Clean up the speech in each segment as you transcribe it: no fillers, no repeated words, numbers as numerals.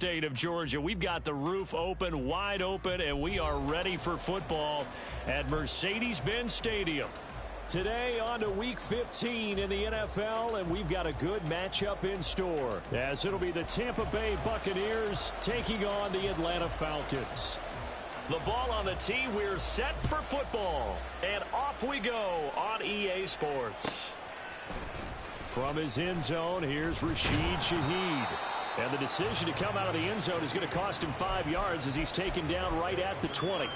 state of Georgia. We've got the roof open, wide open, and we are ready for football at Mercedes-Benz Stadium. Today on to Week 15 in the NFL, and we've got a good matchup in store, as it'll be the Tampa Bay Buccaneers taking on the Atlanta Falcons. The ball on the tee, we're set for football, and off we go on EA Sports. From his end zone, here's Rashid Shaheed. And the decision to come out of the end zone is going to cost him 5 yards as he's taken down right at the 20.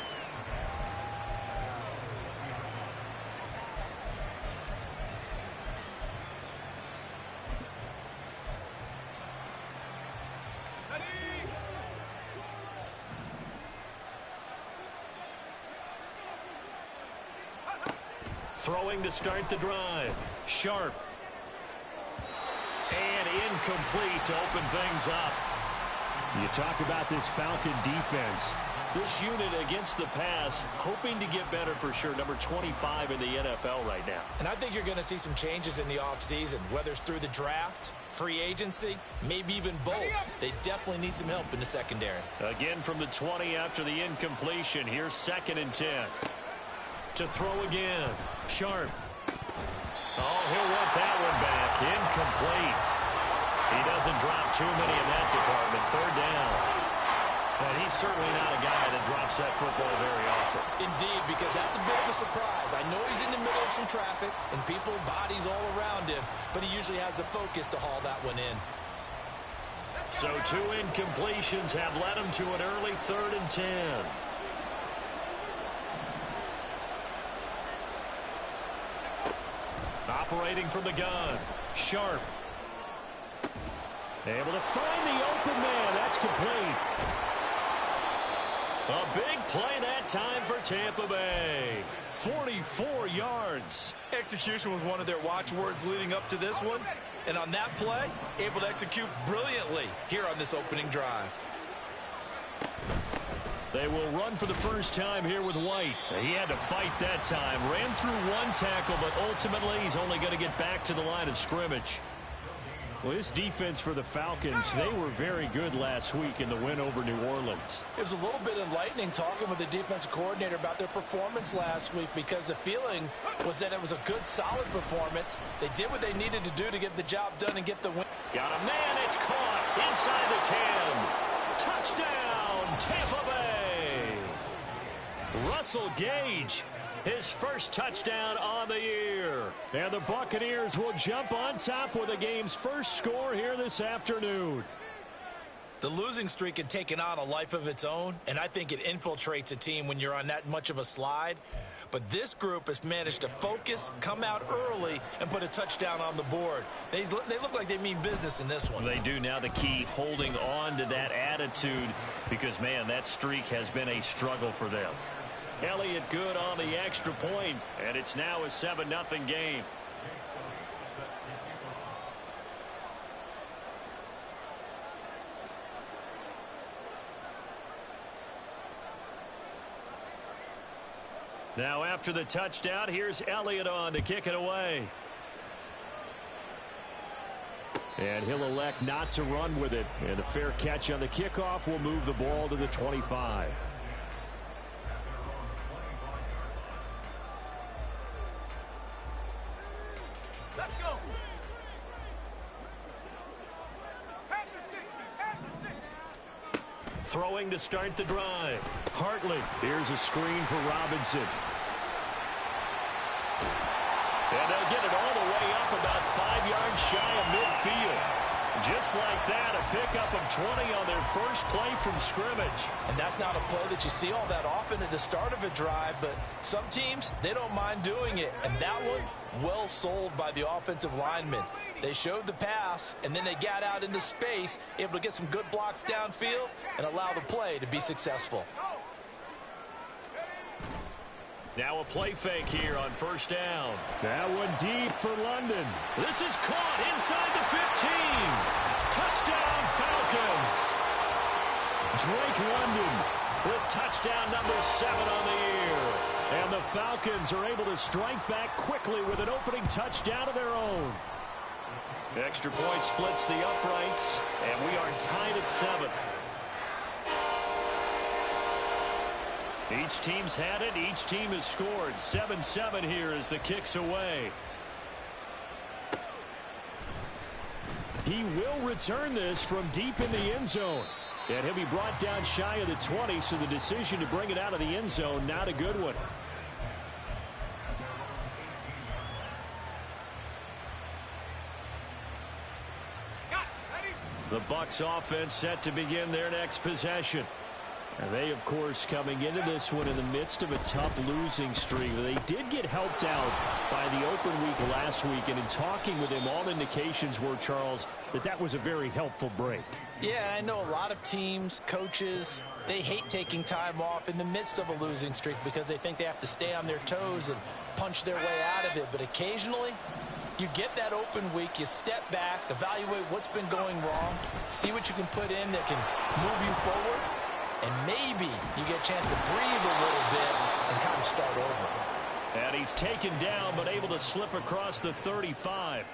Throwing to start the drive. Sharp. And incomplete to open things up. You talk about this Falcon defense. This unit against the pass, hoping to get better for sure. Number 25 in the NFL right now. And I think you're going to see some changes in the offseason, whether it's through the draft, free agency, maybe even both. They definitely need some help in the secondary. Again from the 20 after the incompletion. Here's 2nd and 10. To throw again. Sharp. Oh, he'll want that one back. Incomplete. He doesn't drop too many in that department. 3rd down. And he's certainly not a guy that drops that football very often. Indeed, because that's a bit of a surprise. I know he's in the middle of some traffic and people, bodies all around him, but he usually has the focus to haul that one in. So 2 incompletions have led him to an early 3rd and 10. Operating from the gun. Sharp. Able to find the open man. That's complete. A big play that time for Tampa Bay. 44 yards. Execution was one of their watchwords leading up to this one. And on that play, able to execute brilliantly here on this opening drive. They will run for the first time here with White. He had to fight that time. Ran through 1 tackle, but ultimately he's only going to get back to the line of scrimmage. Well, this defense for the Falcons, they were very good last week in the win over New Orleans. It was a little bit enlightening talking with the defensive coordinator about their performance last week, because the feeling was that it was a good, solid performance. They did what they needed to do to get the job done and get the win. Got a man. It's caught inside the 10. Touchdown, Tampa Bay. Russell Gage, his first touchdown on the year. And the Buccaneers will jump on top with the game's first score here this afternoon. The losing streak had taken on a life of its own, and I think it infiltrates a team when you're on that much of a slide. But this group has managed to focus, come out early, and put a touchdown on the board. They look like they mean business in this one. They do. Now the key, holding on to that attitude, because, man, that streak has been a struggle for them. Elliott good on the extra point, and it's now a 7-0 game. Now after the touchdown, here's Elliott on to kick it away. And he'll elect not to run with it. And a fair catch on the kickoff will move the ball to the 25. Let's go. Throwing to start the drive. Hartley. Here's a screen for Robinson. And they'll get it all the way up about 5 yards shy of midfield. Just like that, a pickup of 20 on their first play from scrimmage. And that's not a play that you see all that often at the start of a drive, but some teams, they don't mind doing it. And that one, well sold by the offensive lineman. They showed the pass, and then they got out into space, able to get some good blocks downfield and allow the play to be successful. Now a play fake here on first down. That one deep for London. This is caught inside the 15. Touchdown, Falcons. Drake London with touchdown number 7 on the year. And the Falcons are able to strike back quickly with an opening touchdown of their own. Extra point splits the uprights, and we are tied at 7. Each team's had it. Each team has scored. 7-7 here as the kick's away. He will return this from deep in the end zone. And he'll be brought down shy of the 20, so the decision to bring it out of the end zone, not a good one. The Bucs offense set to begin their next possession. And they, of course, coming into this one in the midst of a tough losing streak. They did get helped out by the open week last week, and in talking with him, all indications were, Charles, that was a very helpful break. Yeah, I know a lot of teams, coaches, they hate taking time off in the midst of a losing streak because they think they have to stay on their toes and punch their way out of it. But occasionally, you get that open week, you step back, evaluate what's been going wrong, see what you can put in that can move you forward, and maybe you get a chance to breathe a little bit and kind of start over. And he's taken down but able to slip across the 35.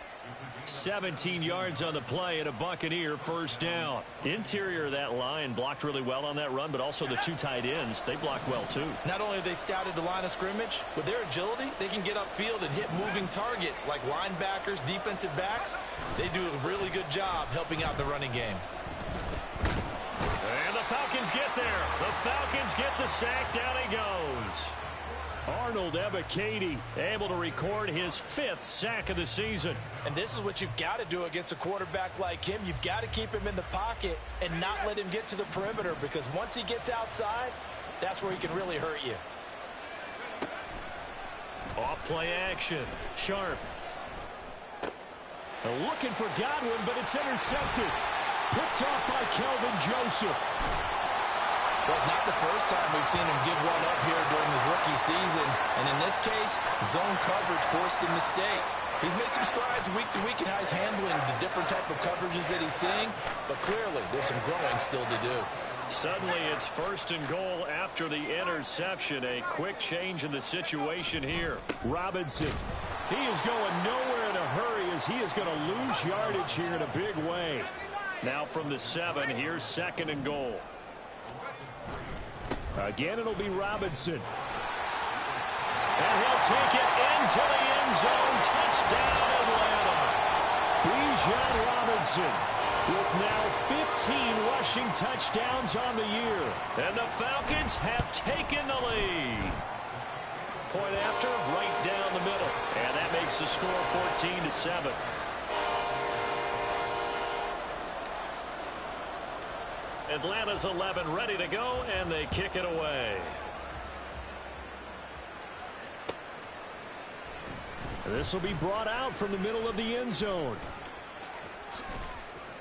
17 yards on the play and a Buccaneer first down. Interior of that line blocked really well on that run, but also the two tight ends, they blocked well too. Not only have they scouted the line of scrimmage, with their agility, they can get upfield and hit moving targets like linebackers, defensive backs. They do a really good job helping out the running game. And the Falcons get there. The Falcons get the sack. Down he goes. Arnold Ebiketie able to record his 5th sack of the season. And this is what you've got to do against a quarterback like him. You've got to keep him in the pocket and not let him get to the perimeter, because once he gets outside, that's where he can really hurt you. Off play action. Sharp. Looking for Godwin, but it's intercepted. Picked off by Kelvin Joseph. Well, it's not the first time we've seen him give one up here during his rookie season. And in this case, zone coverage forced the mistake. He's made some strides week to week in how he's handling the different type of coverages that he's seeing. But clearly, there's some growing still to do. Suddenly, it's 1st and goal after the interception. A quick change in the situation here. Robinson. He is going nowhere in a hurry as he is going to lose yardage here in a big way. Now from the 7, here's 2nd and goal. Again, it'll be Robinson. And he'll take it into the end zone. Touchdown, Atlanta. Bijan Robinson with now 15 rushing touchdowns on the year. And the Falcons have taken the lead. Point after, right down the middle. And that makes the score 14-7. Atlanta's 11 ready to go, and they kick it away. This will be brought out from the middle of the end zone.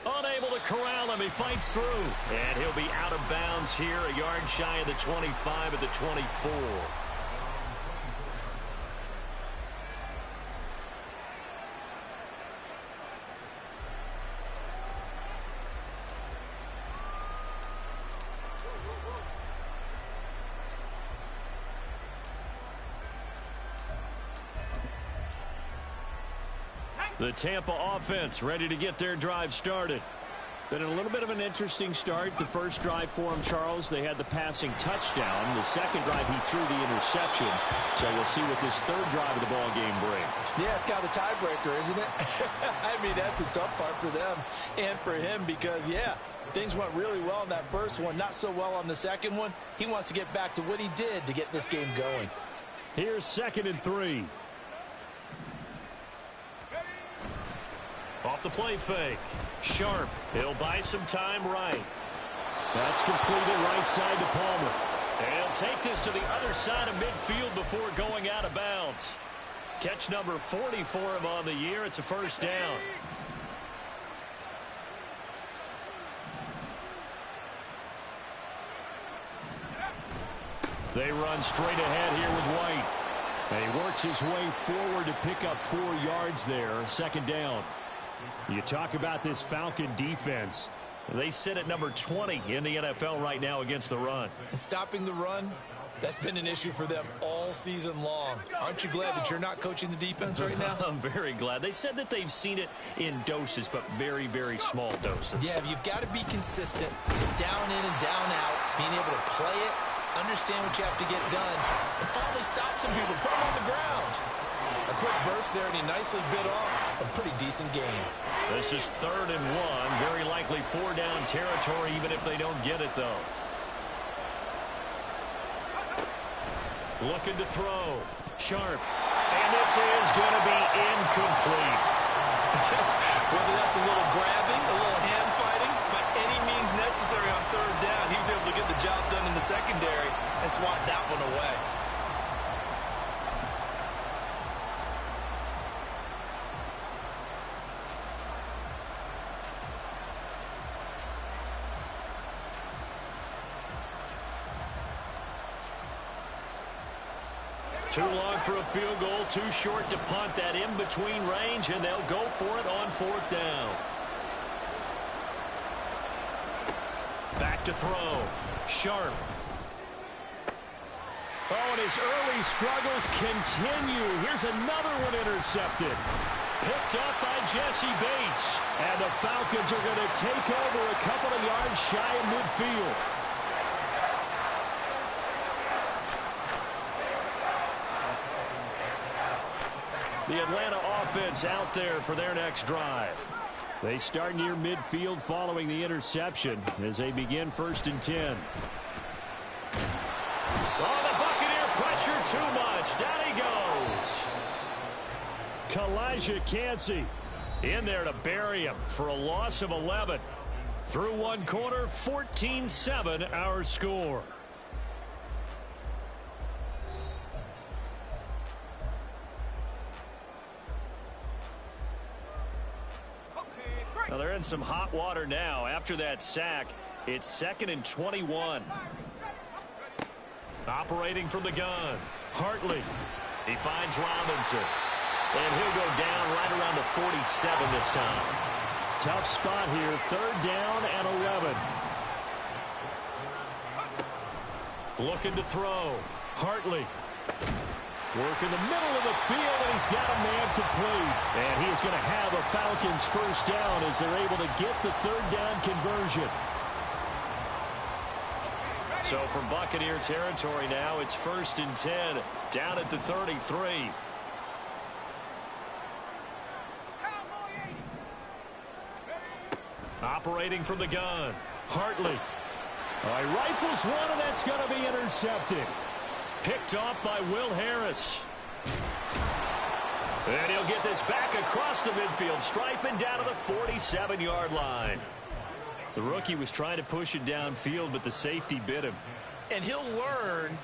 Unable to corral him, he fights through. And he'll be out of bounds here, a yard shy of the 25 at the 24. The Tampa offense ready to get their drive started. Been a little bit of an interesting start. The first drive for him, Charles, they had the passing touchdown. The second drive, he threw the interception. So we'll see what this third drive of the ball game brings. Yeah, it's kind of a tiebreaker, isn't it? I mean, that's the tough part for them and for him because, yeah, things went really well in that first one, not so well on the second one. He wants to get back to what he did to get this game going. Here's 2nd and 3. Off the play fake. Sharp. He'll buy some time right. That's completed right side to Palmer. And he'll take this to the other side of midfield before going out of bounds. Catch number 40 for him on the year. It's a first down. They run straight ahead here with White. And he works his way forward to pick up 4 yards there. 2nd down. You talk about this Falcon defense. They sit at number 20 in the NFL right now against the run. And stopping the run, that's been an issue for them all season long. Aren't you glad that you're not coaching the defense right now? I'm very glad. They said that they've seen it in doses, but very, very small doses. Yeah, you've got to be consistent. It's down in and down out, being able to play it understand what you have to get done, and finally stop some people, put them on the ground. A quick burst there, and he nicely bit off a pretty decent game. This is 3rd and 1. Very likely 4-down territory, even if they don't get it, though. Looking to throw. Sharp. And this is going to be incomplete. Whether that's a little grabbing, a little hand fighting, by any means necessary on 3rd down, he was able to get the job done in the secondary and swat that one away. Too long for a field goal, too short to punt that in-between range, and they'll go for it on 4th down. Back to throw. Sharp. Oh, and his early struggles continue. Here's another one intercepted. Picked up by Jesse Bates. And the Falcons are going to take over a couple of yards shy of midfield. The Atlanta offense out there for their next drive. They start near midfield following the interception as they begin 1st and 10. Oh, the Buccaneer pressure too much. Down he goes. Kalijah Kancey in there to bury him for a loss of 11. Through one quarter, 14-7 our score. Now they're in some hot water now. After that sack, it's 2nd and 21. Operating from the gun. Hartley. He finds Robinson. And he'll go down right around the 47 this time. Tough spot here. 3rd down and 11. Looking to throw. Hartley. Work in the middle of the field, and he's got a man complete. And he is going to have a Falcons 1st down as they're able to get the 3rd down conversion. So from Buccaneer territory now, it's 1st and 10, down at the 33. Operating from the gun. Hartley. Oh, he rifles one, and that's going to be intercepted. Picked off by Will Harris. And he'll get this back across the midfield, striping down to the 47-yard line. The rookie was trying to push it downfield, but the safety bit him. And he'll learn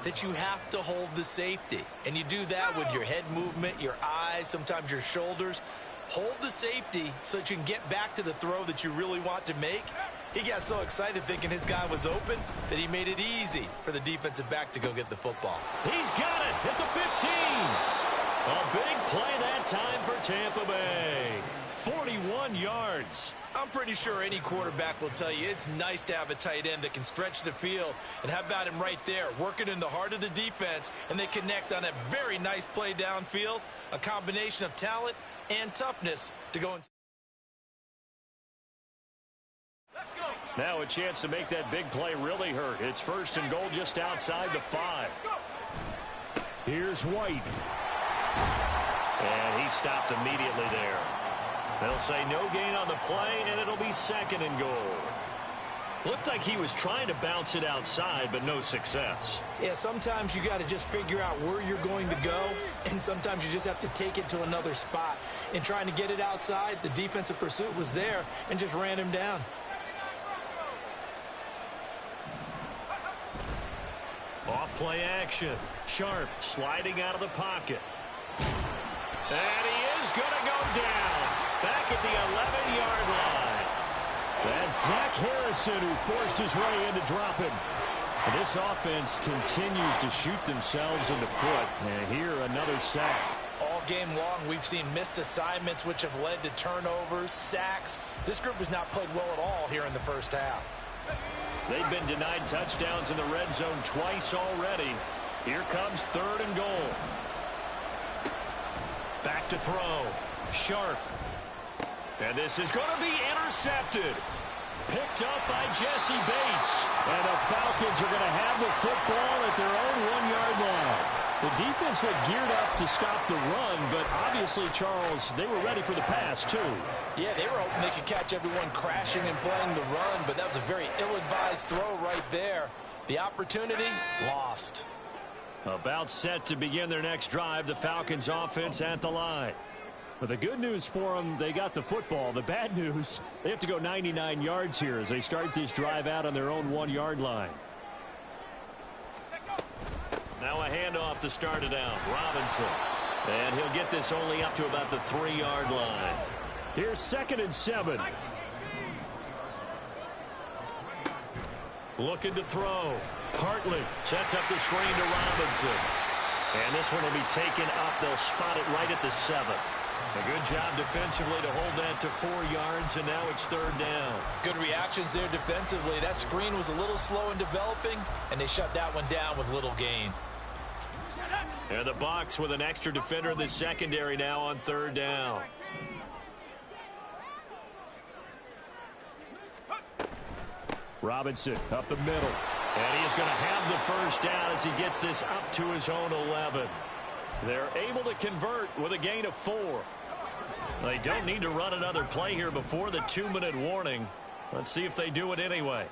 that you have to hold the safety. And you do that with your head movement, your eyes, sometimes your shoulders. Hold the safety so that you can get back to the throw that you really want to make. He got so excited thinking his guy was open that he made it easy for the defensive back to go get the football. He's got it at the 15. A big play that time for Tampa Bay. 41 yards. I'm pretty sure any quarterback will tell you it's nice to have a tight end that can stretch the field. And how about him right there, working in the heart of the defense, and they connect on a very nice play downfield, a combination of talent and toughness to go into. Now a chance to make that big play really hurt. It's 1st and goal just outside the 5. Here's White. And he stopped immediately there. They'll say no gain on the play, and it'll be 2nd and goal. Looked like he was trying to bounce it outside, but no success. Yeah, sometimes you got to just figure out where you're going to go, and sometimes you just have to take it to another spot. In trying to get it outside, the defensive pursuit was there and just ran him down. Off-play action. Sharp sliding out of the pocket. And he is going to go down. Back at the 11-yard line. That's Zach Harrison who forced his way in to drop him. And this offense continues to shoot themselves in the foot. And here another sack. All game long, we've seen missed assignments which have led to turnovers, sacks. This group has not played well at all here in the first half. They've been denied touchdowns in the red zone twice already. Here comes 3rd and goal. Back to throw. Sharp. And this is going to be intercepted. picked up by Jesse Bates. And the Falcons are going to have the football at their own 1-yard line. The defense looked geared up to stop the run, but obviously, Charles, they were ready for the pass, too. Yeah, they were hoping they could catch everyone crashing and playing the run, but that was a very ill-advised throw right there. The opportunity, lost. About set to begin their next drive, the Falcons offense at the line. But the good news for them, they got the football. The bad news, they have to go 99 yards here as they start this drive out on their own 1-yard line. Now a handoff to start it out. Robinson. And he'll get this only up to about the 3-yard line. Here's 2nd and 7. Looking to throw. Hartley sets up the screen to Robinson. And this one will be taken up. They'll spot it right at the 7. A good job defensively to hold that to 4 yards, and now it's 3rd down. Good reactions there defensively. That screen was a little slow in developing, and they shut that one down with little gain. And the Bucs with an extra defender in the secondary now on 3rd down. Robinson up the middle. And he's going to have the 1st down as he gets this up to his own 11. They're able to convert with a gain of 4. They don't need to run another play here before the 2-minute warning. Let's see if they do it anyway.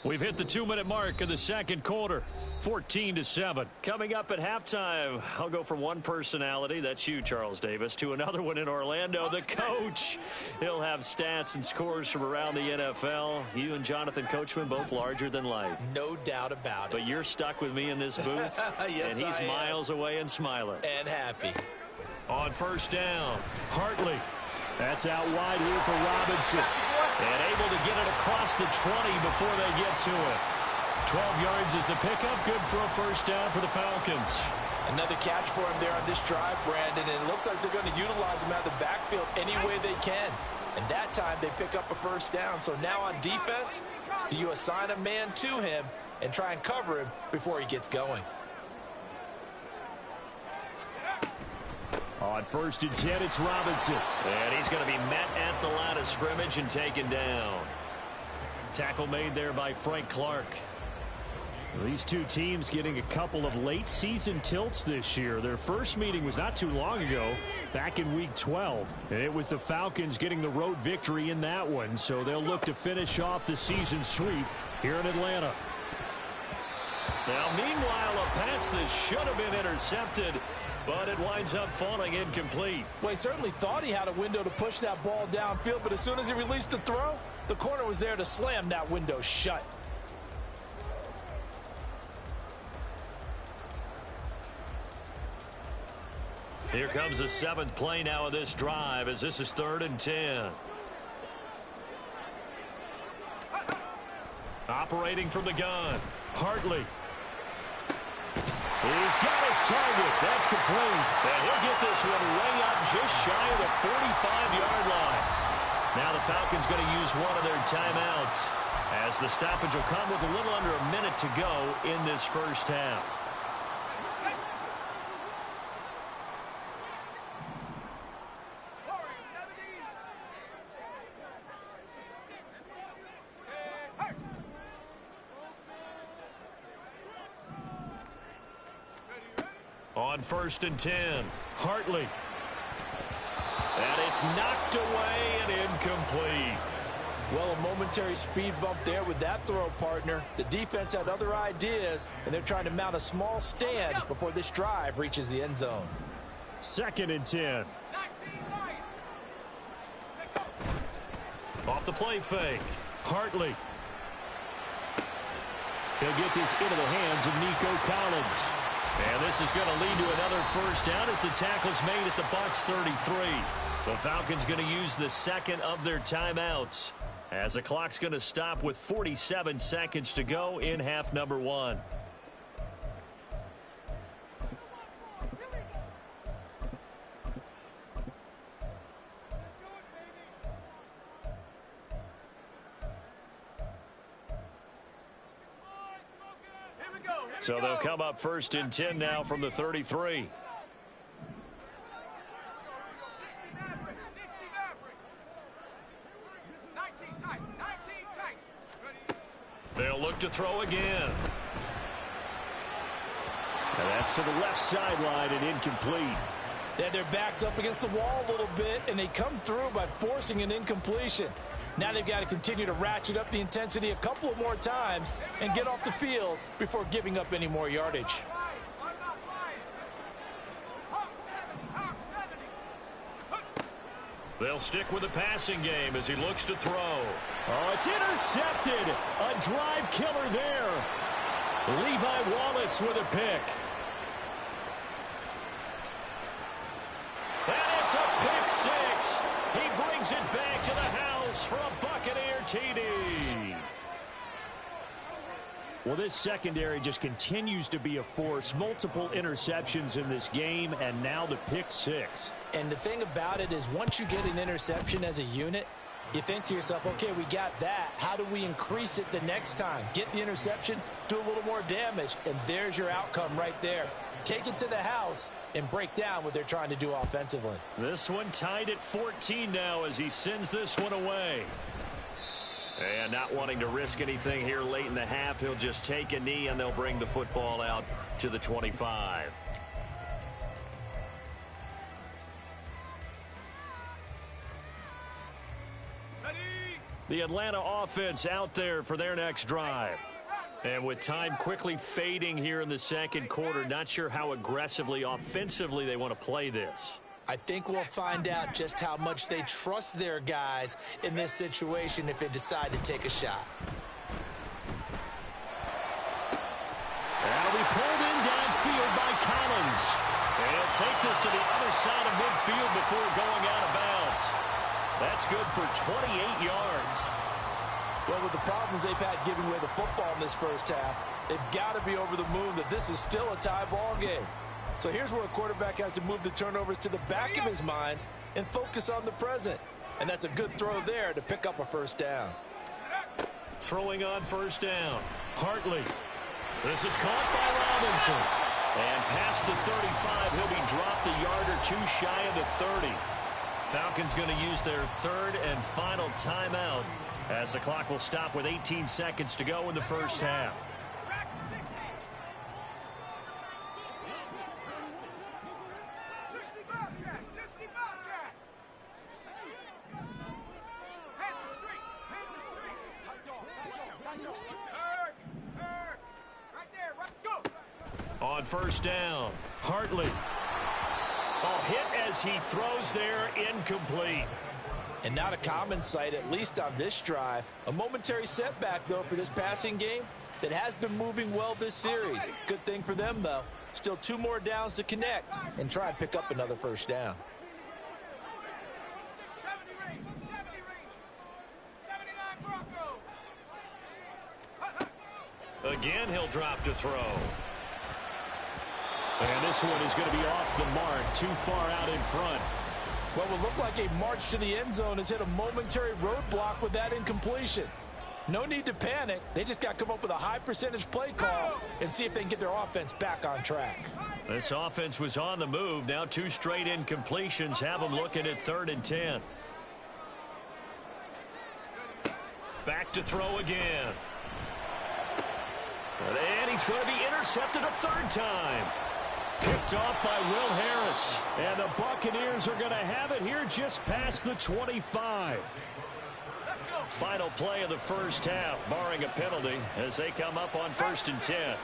We've hit the 2-minute mark of the 2nd quarter. 14-7. Coming up at halftime, I'll go from one personality, that's you, Charles Davis, to another one in Orlando, the coach. He'll have stats and scores from around the NFL. You and Jonathan Coachman both larger than life. No doubt about it. But you're stuck with me in this booth, yes, and he's miles away and smiling. And happy. On 1st down, Hartley. That's out wide here for Robinson. And able to get it across the 20 before they get to it. 12 yards is the pickup. Good for a 1st down for the Falcons. Another catch for him there on this drive, Brandon. And it looks like they're going to utilize him out of the backfield any way they can. And that time they pick up a 1st down. So now on defense, do you assign a man to him and try and cover him before he gets going? On 1st and 10, it's Robinson. And he's going to be met at the line of scrimmage and taken down. Tackle made there by Frank Clark. These two teams getting a couple of late-season tilts this year. Their first meeting was not too long ago, back in Week 12. And it was the Falcons getting the road victory in that one, so they'll look to finish off the season sweep here in Atlanta. Now, meanwhile, a pass that should have been intercepted, but it winds up falling incomplete. Well, he certainly thought he had a window to push that ball downfield, but as soon as he released the throw, the corner was there to slam that window shut. Here comes the 7th play now of this drive as this is 3rd and 10. Operating from the gun, Hartley. He's got his target. That's complete. And he'll get this one way up just shy of the 45-yard line. Now the Falcons going to use one of their timeouts as the stoppage will come with a little under a minute to go in this 1st half. On 1st and 10, Hartley. And it's knocked away and incomplete. Well, a momentary speed bump there with that throw, partner. The defense had other ideas, and they're trying to mount a small stand before this drive reaches the end zone. 2nd and 10. Off the play fake, Hartley. He'll get this into the hands of Nico Collins. And this is going to lead to another 1st down as the tackle's made at the Bucs 33. The Falcons going to use the 2nd of their timeouts as the clock's going to stop with 47 seconds to go in half number 1. Here we go. So they'll come up 1st and 10 now from the 33. They'll look to throw again. And that's to the left sideline and incomplete. They had their backs up against the wall a little bit, and they come through by forcing an incompletion. Now they've got to continue to ratchet up the intensity a couple of more times and get off the field before giving up any more yardage. They'll stick with the passing game as he looks to throw. Oh, it's intercepted. A drive killer there. Levi Wallace with a pick. And it's a pick six. He brings it back to the house for a Buccaneer TD. Well, this secondary just continues to be a force. Multiple interceptions in this game, and now the pick six. And the thing about it is once you get an interception as a unit, you think to yourself, okay, we got that. How do we increase it the next time? Get the interception, do a little more damage, and there's your outcome right there. Take it to the house and break down what they're trying to do offensively. This one tied at 14 now as he sends this one away. And not wanting to risk anything here late in the half, he'll just take a knee and they'll bring the football out to the 25. The Atlanta offense out there for their next drive. And with time quickly fading here in the second quarter, not sure how aggressively, offensively they want to play this. I think we'll find out just how much they trust their guys in this situation if they decide to take a shot. That'll be pulled in downfield by Collins. And he'll take this to the other side of midfield before going out of bounds. That's good for 28 yards. Well, with the problems they've had giving away the football in this first half, they've got to be over the moon that this is still a tie ball game. So here's where a quarterback has to move the turnovers to the back of his mind and focus on the present. And that's a good throw there to pick up a first down. Throwing on first down. Hartley. This is caught by Robinson. And past the 35, he'll be dropped a yard or two shy of the 30. Falcons going to use their third and final timeout as the clock will stop with 18 seconds to go in the first half. On first down, Hartley. Oh, hit as he throws there, incomplete. And not a common sight, at least on this drive. A momentary setback, though, for this passing game that has been moving well this series. Good thing for them, though. Still 2 more downs to connect and try and pick up another first down. Again, he'll drop to throw. And this one is going to be off the mark, too far out in front. What would look like a march to the end zone has hit a momentary roadblock with that incompletion. No need to panic. They just got to come up with a high percentage play call and see if they can get their offense back on track. This offense was on the move. Now 2 straight incompletions have them looking at 3rd and 10. Back to throw again. And he's going to be intercepted a 3rd time. Picked off by Will Harris. And the Buccaneers are going to have it here just past the 25. Final play of the first half, barring a penalty, as they come up on 1st and 10.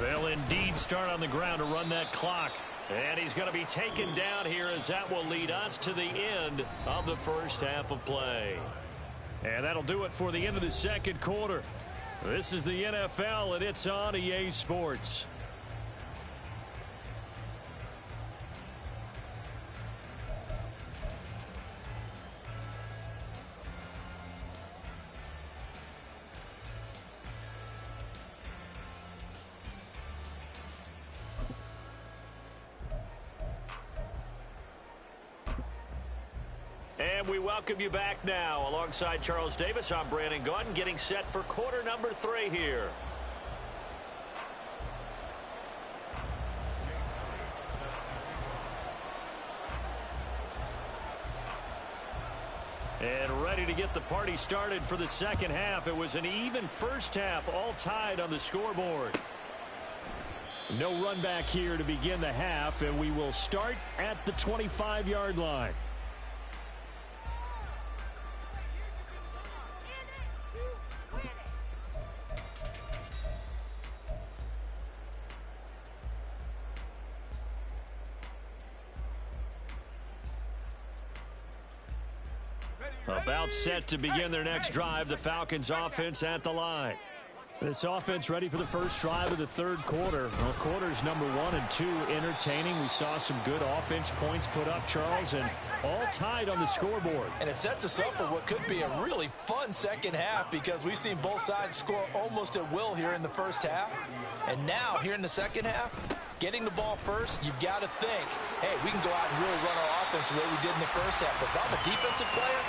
They'll indeed start on the ground to run that clock. And he's going to be taken down here as that will lead us to the end of the first half of play. And that'll do it for the end of the second quarter. This is the NFL, and it's on EA Sports. And we welcome you back now. Alongside Charles Davis, I'm Brandon Gaudin, getting set for quarter number 3 here. And ready to get the party started for the second half. It was an even first half, all tied on the scoreboard. No run back here to begin the half, and we will start at the 25-yard line. About set to begin their next drive. The Falcons offense at the line. This offense ready for the first drive of the third quarter. Well, quarters number 1 and 2 entertaining. We saw some good offense points put up, Charles, and all tied on the scoreboard. And it sets us up for what could be a really fun second half because we've seen both sides score almost at will here in the first half. And now here in the second half, getting the ball first, you've got to think, hey, we can go out and really run our offense the way we did in the first half. But if I'm a defensive player,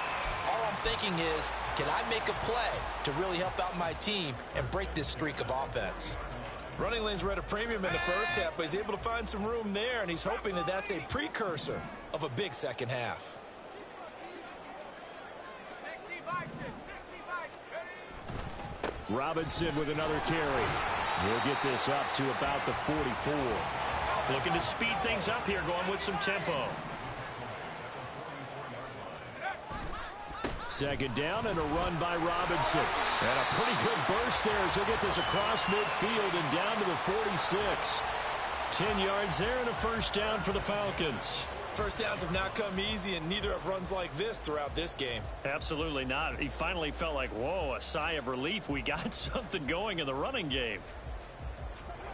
all I'm thinking is, can I make a play to really help out my team and break this streak of offense? Running lanes were at a premium in the first half, but he's able to find some room there, and he's hoping that that's a precursor of a big second half. Robinson with another carry. We'll get this up to about the 44. Looking to speed things up here, going with some tempo. Second down and a run by Robinson. And a pretty good burst there as he'll get this across midfield and down to the 46. 10 yards there and a first down for the Falcons. First downs have not come easy, and neither have runs like this throughout this game. Absolutely not. He finally felt like, whoa, a sigh of relief. We got something going in the running game.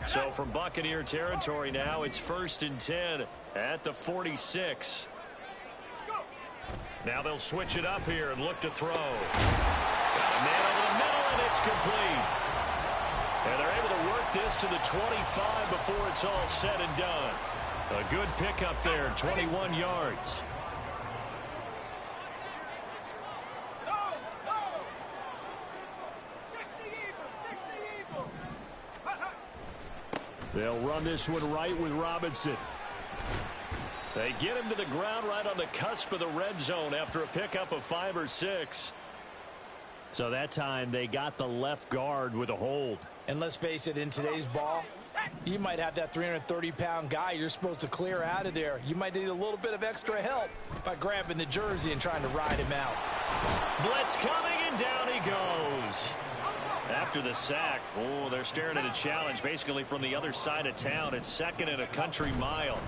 So from Buccaneer territory now, it's 1st and 10 at the 46. Now they'll switch it up here and look to throw. Got a man over the middle, and it's complete. And they're able to work this to the 25 before it's all said and done. A good pickup there, 21 yards. They'll run this one right with Robinson. They get him to the ground right on the cusp of the red zone after a pickup of 5 or 6. So that time they got the left guard with a hold. And let's face it, in today's ball, you might have that 330-pound guy you're supposed to clear out of there. You might need a little bit of extra help by grabbing the jersey and trying to ride him out. Blitz coming, and down he goes. After the sack, oh, they're staring at a challenge basically from the other side of town. It's 2nd and a country mile.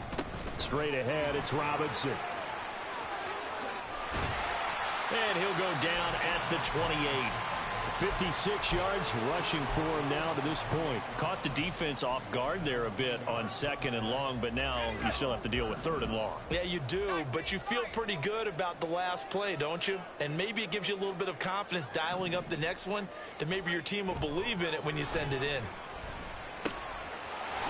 Straight ahead, it's Robinson. And he'll go down at the 28. 56 yards rushing for him now to this point. Caught the defense off guard there a bit on 2nd and long, but now you still have to deal with 3rd and long. Yeah, you do, but you feel pretty good about the last play, don't you? And maybe it gives you a little bit of confidence dialing up the next one, that maybe your team will believe in it when you send it in.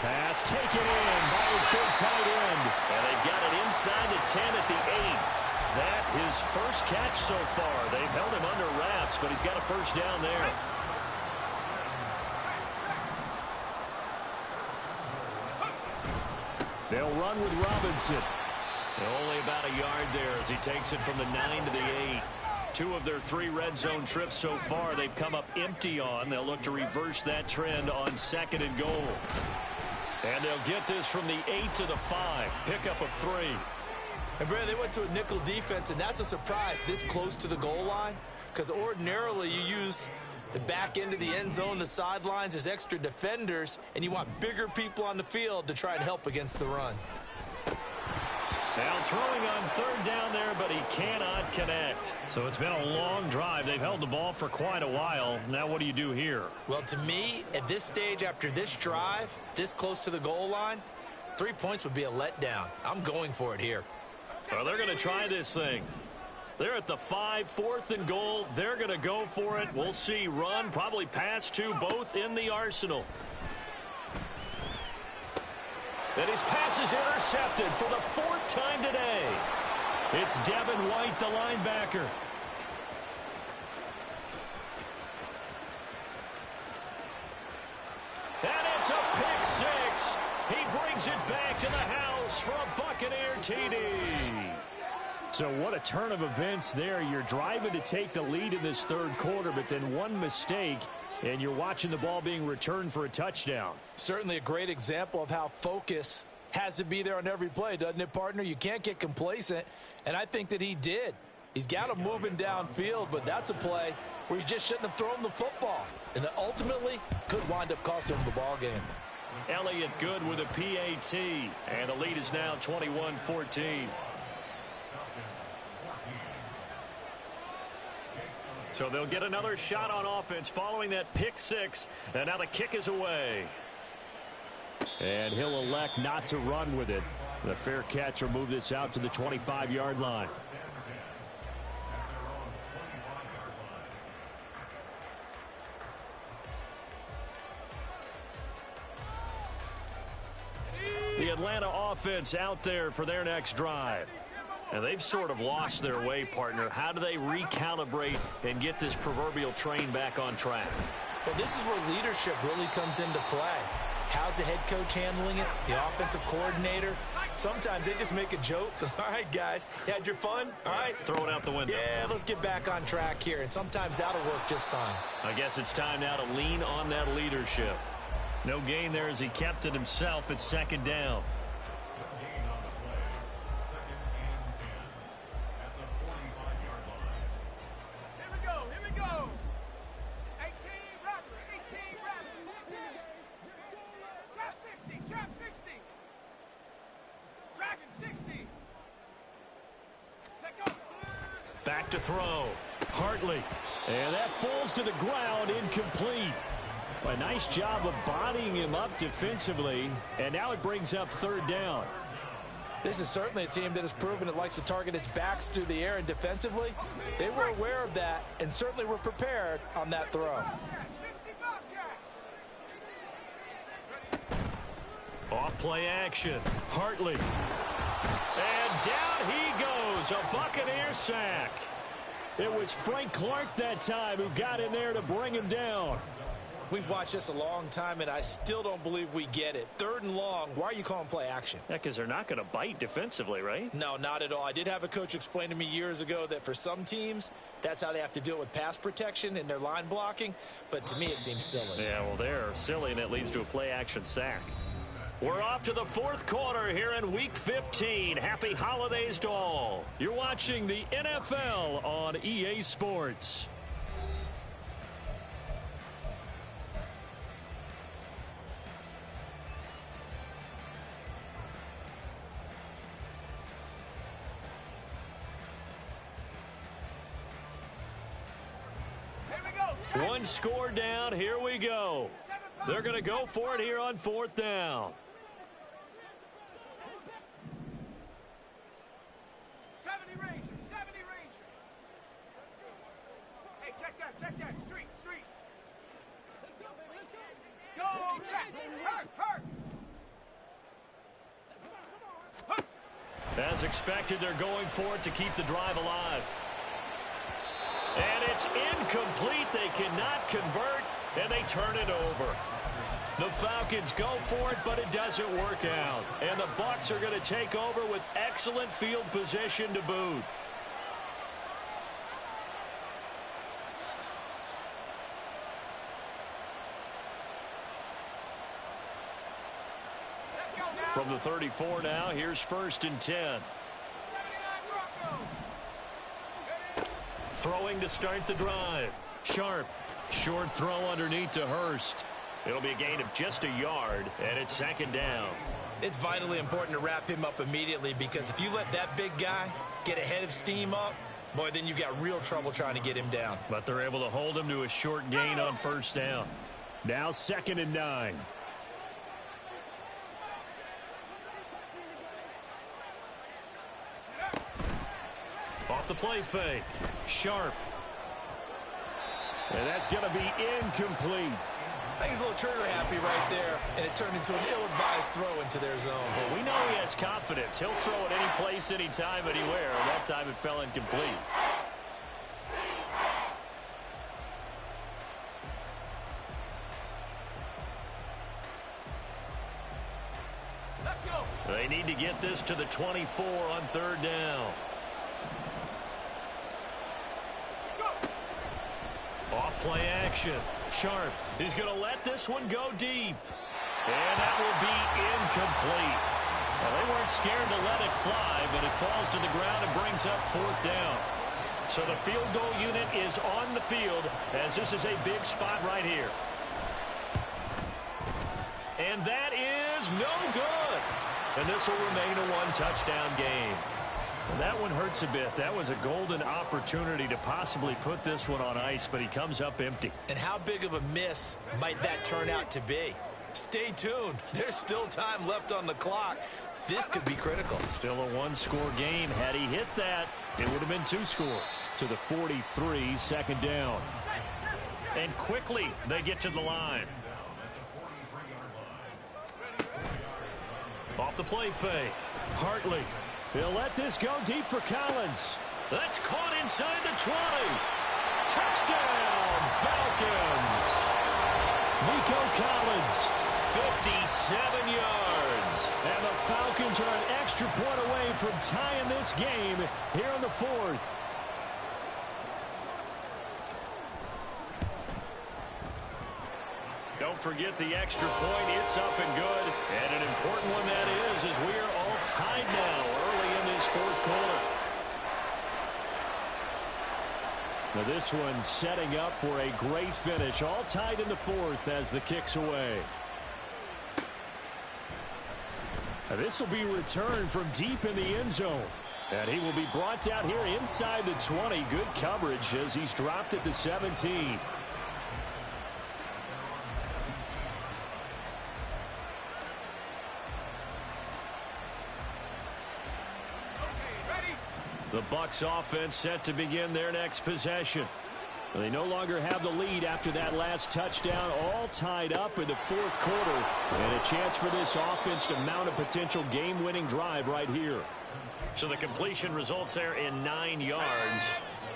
Pass taken in by his big tight end. And they've got it inside the 10 at the 8. That his first catch so far. They've held him under wraps, but he's got a first down there. They'll run with Robinson. Only about a yard there as he takes it from the 9 to the 8. 2 of their 3 red zone trips so far they've come up empty on. They'll look to reverse that trend on 2nd and goal. And they'll get this from the 8 to the 5. Pickup of 3. And, Brad, they went to a nickel defense, and that's a surprise this close to the goal line, because ordinarily you use the back end of the end zone, the sidelines as extra defenders, and you want bigger people on the field to try and help against the run. Now throwing on 3rd down there, but he cannot connect. So it's been a long drive. They've held the ball for quite a while. Now what do you do here? Well, to me, at this stage, after this drive, this close to the goal line, 3 points would be a letdown. I'm going for it here. Well, they're going to try this thing. They're at the 5, 4th and goal. They're going to go for it. We'll see. Run, probably pass to both in the arsenal. And his pass is intercepted for the 4th time today. It's Devin White, the linebacker. And it's a pick six. He brings it back to the house for a Buccaneer TD. So what a turn of events there. You're driving to take the lead in this third quarter, but then one mistake, and you're watching the ball being returned for a touchdown. Certainly a great example of how focus has to be there on every play, doesn't it, partner? You can't get complacent, and I think that he did. He's got him moving downfield, but that's a play where you just shouldn't have thrown the football. And that ultimately could wind up costing him the ball game. Elliott good with a PAT, and the lead is now 21-14. So they'll get another shot on offense following that pick six, and now the kick is away. And he'll elect not to run with it. The fair catch will move this out to the 25-yard line. The Atlanta offense out there for their next drive. And they've sort of lost their way, partner. How do they recalibrate and get this proverbial train back on track? Well, this is where leadership really comes into play. How's the head coach handling it? The offensive coordinator? Sometimes they just make a joke. All right, guys, you had your fun? All right. Throw it out the window. Yeah, let's get back on track here. And sometimes that'll work just fine. I guess it's time now to lean on that leadership. No gain there as he kept it himself at second down. Back to throw. Hartley. And that falls to the ground, incomplete. A nice job of bodying him up defensively. And now it brings up third down. This is certainly a team that has proven it likes to target its backs through the air, and defensively, they were aware of that and certainly were prepared on that throw. Off play action. Hartley. And down he goes. A Buccaneer sack. It was Frank Clark that time who got in there to bring him down. We've watched this a long time, and I still don't believe we get it. Third and long, why are you calling play action? Yeah, because they're not going to bite defensively, right? No, not at all. I did have a coach explain to me years ago that for some teams, that's how they have to deal with pass protection and their line blocking. But to me, it seems silly. Yeah, well, they're silly, and it leads to a play action sack. We're off to the fourth quarter here in Week 15. Happy holidays to all. You're watching the NFL on EA Sports. One score down. Here we go. They're going to go for it here on fourth down. 70 Ranger, 70 Ranger. Hey, check that, street. Go, check, hurt. As expected, they're going for it to keep the drive alive. And it's incomplete. They cannot convert, and they turn it over. The Falcons go for it, but it doesn't work out. And the Bucs are going to take over with excellent field position to boot. From the 34 now, here's first and 10. Throwing to start the drive. Sharp. Short throw underneath to Hurst. It'll be a gain of just a yard, and it's second down. It's vitally important to wrap him up immediately, because if you let that big guy get ahead of steam up, boy, then you've got real trouble trying to get him down. But they're able to hold him to a short gain on first down. Now second and 9. Off the play fake. Sharp. And that's going to be incomplete. I think he's a little trigger happy right there, and it turned into an ill-advised throw into their zone. Well, we know he has confidence. He'll throw it any place, anytime, anywhere. That time it fell incomplete. Let's go. They need to get this to the 24 on third down. Let's go. Off play action. Sharp is going to let this one go deep. And that will be incomplete. Well, they weren't scared to let it fly, but it falls to the ground and brings up fourth down. So the field goal unit is on the field as this is a big spot right here. And that is no good. And this will remain a one-touchdown game. Well, that one hurts a bit. That was a golden opportunity to possibly put this one on ice, but he comes up empty. And how big of a miss might that turn out to be? Stay tuned. There's still time left on the clock. This could be critical. Still a one-score game. Had he hit that, it would have been 2 scores. To the 43, second down. And quickly, they get to the line. Off the play fake. Hartley. He'll let this go deep for Collins. That's caught inside the 20. Touchdown, Falcons. Nico Collins, 57 yards. And the Falcons are an extra point away from tying this game here in the 4th. Don't forget the extra point. It's up and good. And an important one that is, as we are all tied now early in this 4th quarter. Now this one setting up for a great finish. All tied in the 4th as the kick's away. Now this will be returned from deep in the end zone. And he will be brought down here inside the 20. Good coverage as he's dropped at the 17. The Bucs offense set to begin their next possession. They no longer have the lead after that last touchdown, all tied up in the 4th quarter. And a chance for this offense to mount a potential game-winning drive right here. So the completion results there in 9 yards.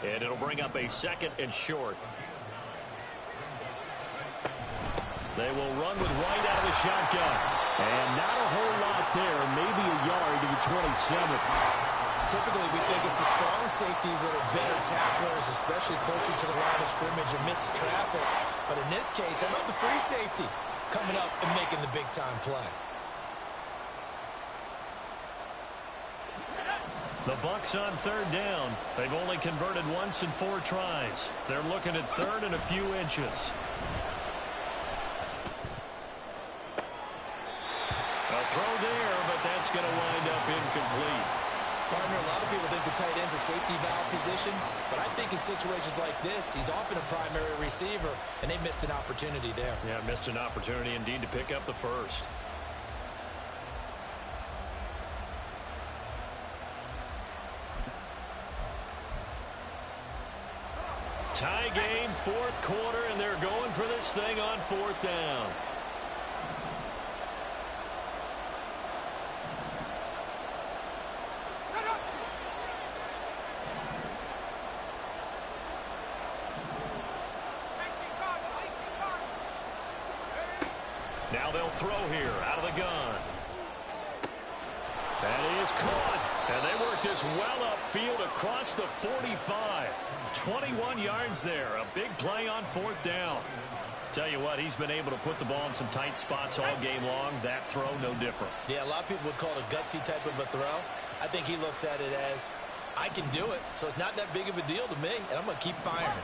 And it'll bring up a 2nd and short. They will run with White out of the shotgun. And not a whole lot there, maybe a yard to the 27. Typically, we think it's the strong safeties that are better tacklers, especially closer to the line of scrimmage amidst traffic. But in this case, how about the free safety coming up and making the big-time play? The Bucs on third down. They've only converted once in 4 tries. They're looking at third and a few inches. A throw there, but that's going to wind up incomplete. Partner, a lot of people think the tight end's a safety valve position, but I think in situations like this, he's often a primary receiver, and they missed an opportunity there. Yeah, missed an opportunity indeed to pick up the first. Tie game, 4th quarter, and they're going for this thing on 4th down. Now they'll throw here out of the gun. That is caught. And they work this well upfield across the 45. 21 yards there. A big play on 4th down. Tell you what, he's been able to put the ball in some tight spots all game long. That throw, no different. Yeah, a lot of people would call it a gutsy type of a throw. I think he looks at it as, I can do it, so it's not that big of a deal to me, and I'm going to keep firing.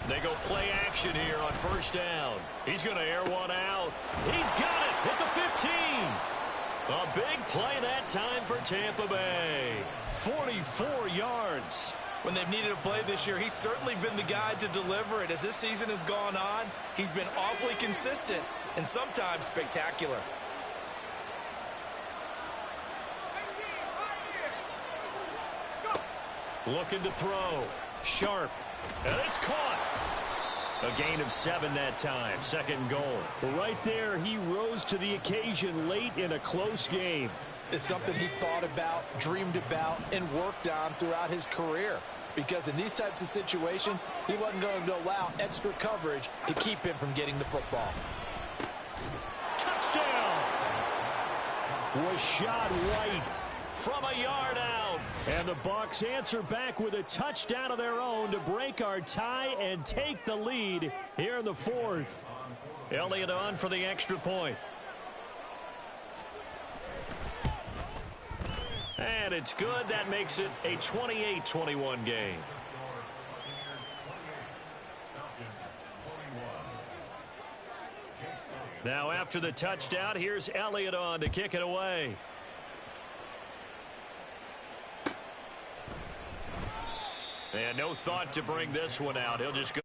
They go play action here on 1st down. He's going to air one out. He's got it at the 15. A big play that time for Tampa Bay. 44 yards. When they've needed a play this year, he's certainly been the guy to deliver it. As this season has gone on, he's been awfully consistent and sometimes spectacular. Looking to throw. Sharp. And it's caught. A gain of 7 that time. Second goal. Right there, he rose to the occasion late in a close game. It's something he thought about, dreamed about, and worked on throughout his career. Because in these types of situations, he wasn't going to allow extra coverage to keep him from getting the football. Touchdown! Was shot right from a yard out. And the Bucs answer back with a touchdown of their own to break our tie and take the lead here in the fourth. Elliott on for the extra point. And it's good. That makes it a 28-21 game. Now after the touchdown, here's Elliott on to kick it away. And no thought to bring this one out. He'll just go.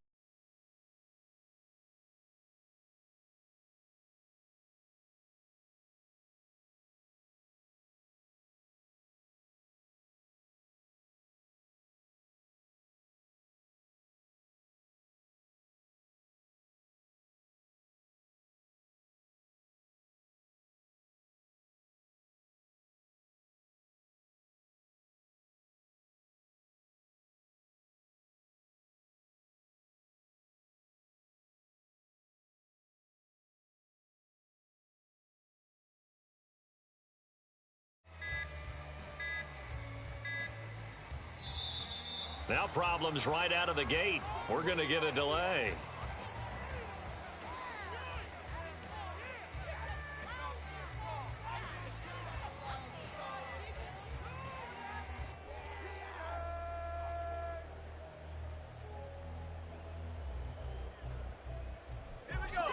Now problems right out of the gate. We're going to get a delay.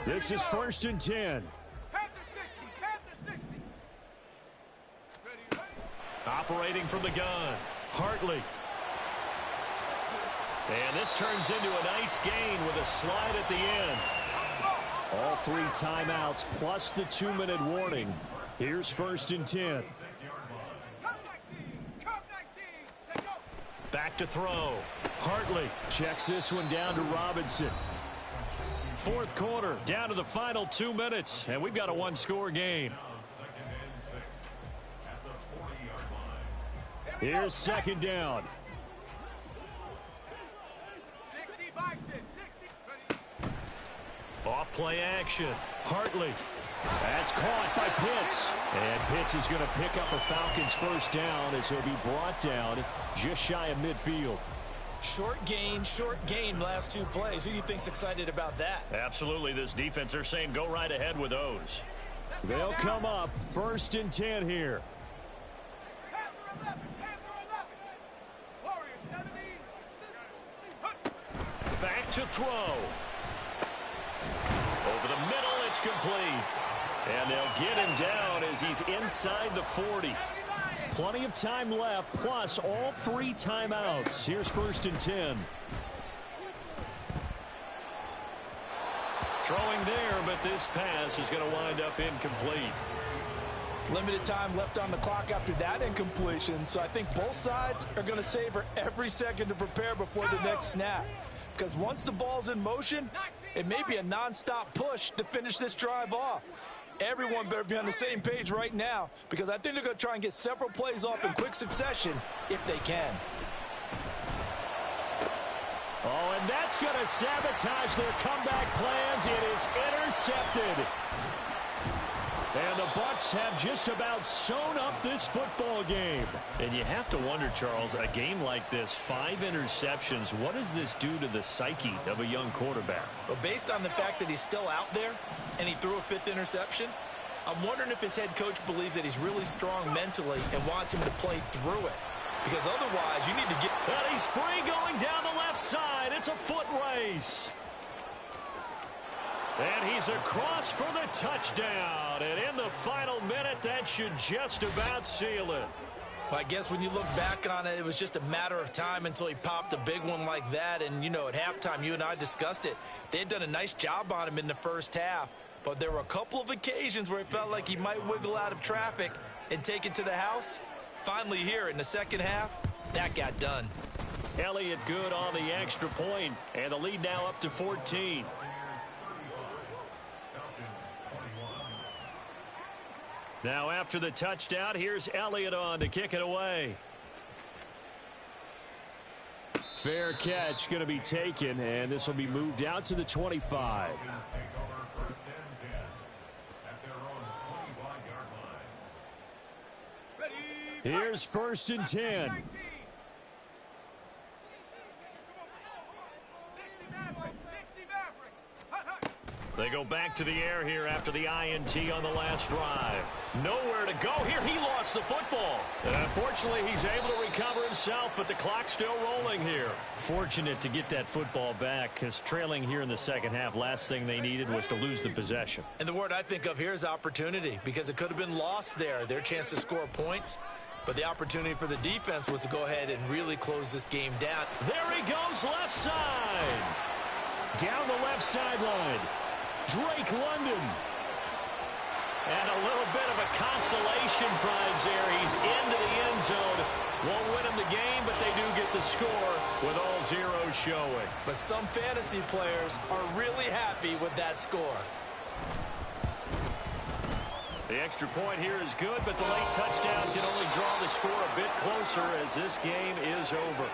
This is 1st and 10. Operating from the gun. Hartley. And this turns into a nice gain with a slide at the end. All 3 timeouts plus the 2-minute warning. Here's 1st and 10. Back to throw. Hartley Checks this one down to Robinson. Fourth quarter, down to the final 2 minutes, and we've got a one-score game. Here's 2nd down. Off play action. Hartley. That's caught by Pitts. And Pitts is going to pick up a Falcons first down as he'll be brought down just shy of midfield. Short gain last 2 plays. Who do you think's excited about that? Absolutely. This defense, they're saying go right ahead with those. They'll come up 1st and 10 here. Back to throw. Over the middle, it's complete. And they'll get him down as he's inside the 40. Plenty of time left, plus all 3 timeouts. Here's 1st and 10. Throwing there, but this pass is going to wind up incomplete. Limited time left on the clock after that incompletion, so I think both sides are going to savor every second to prepare before the next snap. Because once the ball's in motion, it may be a non-stop push to finish this drive off. Everyone better be on the same page right now, because I think they're going to try and get several plays off in quick succession if they can. Oh, and that's going to sabotage their comeback plans. It is intercepted. And the Bucs have just about sewn up this football game. And you have to wonder, Charles, a game like this, 5 interceptions, what does this do to the psyche of a young quarterback? Well, based on the fact that he's still out there and he threw a 5th interception, I'm wondering if his head coach believes that he's really strong mentally and wants him to play through it. Because otherwise, you need to get... Well, he's free going down the left side. It's a foot race. And he's across for the touchdown. And in the final minute, that should just about seal it. Well, I guess when you look back on it, it was just a matter of time until he popped a big one like that. And, you know, at halftime, you and I discussed it. They had done a nice job on him in the first half. But there were a couple of occasions where it felt like he might wiggle out of traffic and take it to the house. Finally here in the second half, that got done. Elliott good on the extra point, and the lead now up to 14. Now after the touchdown, here's Elliott on to kick it away. Fair catch going to be taken, and this will be moved out to the 25. Here's 1st and 10. They go back to the air here after the INT on the last drive. Nowhere to go here. He lost the football. And unfortunately, he's able to recover himself, but the clock's still rolling here. Fortunate to get that football back, because trailing here in the second half, last thing they needed was to lose the possession. And the word I think of here is opportunity, because it could have been lost there. Their chance to score points. But the opportunity for the defense was to go ahead and really close this game down. There he goes, left side. Down the left sideline. Drake London. And a little bit of a consolation prize there. He's into the end zone. Won't win him the game, but they do get the score with all zeros showing. But some fantasy players are really happy with that score. The extra point here is good, but the late touchdown can only draw the score a bit closer as this game is over.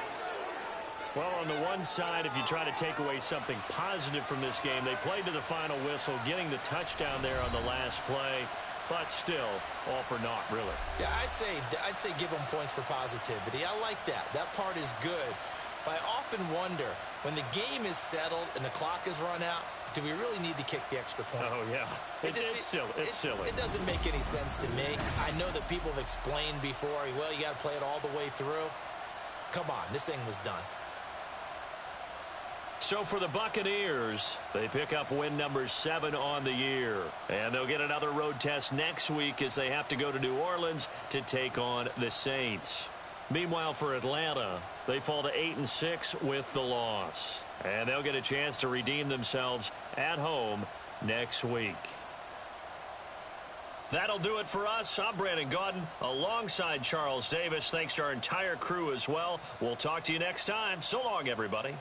Well, on the one side, if you try to take away something positive from this game, they played to the final whistle, getting the touchdown there on the last play, but still, all for naught, really. Yeah, I'd say give them points for positivity. I like that. That part is good. But I often wonder, when the game is settled and the clock is run out, do we really need to kick the extra point? Oh, yeah. It's silly. It's silly. It doesn't make any sense to me. I know that people have explained before, well, you got to play it all the way through. Come on, this thing was done. So for the Buccaneers, they pick up win number 7 on the year. And they'll get another road test next week as they have to go to New Orleans to take on the Saints. Meanwhile, for Atlanta, they fall to 8-6 with the loss. And they'll get a chance to redeem themselves at home next week. That'll do it for us. I'm Brandon Gaudin alongside Charles Davis. Thanks to our entire crew as well. We'll talk to you next time. So long, everybody.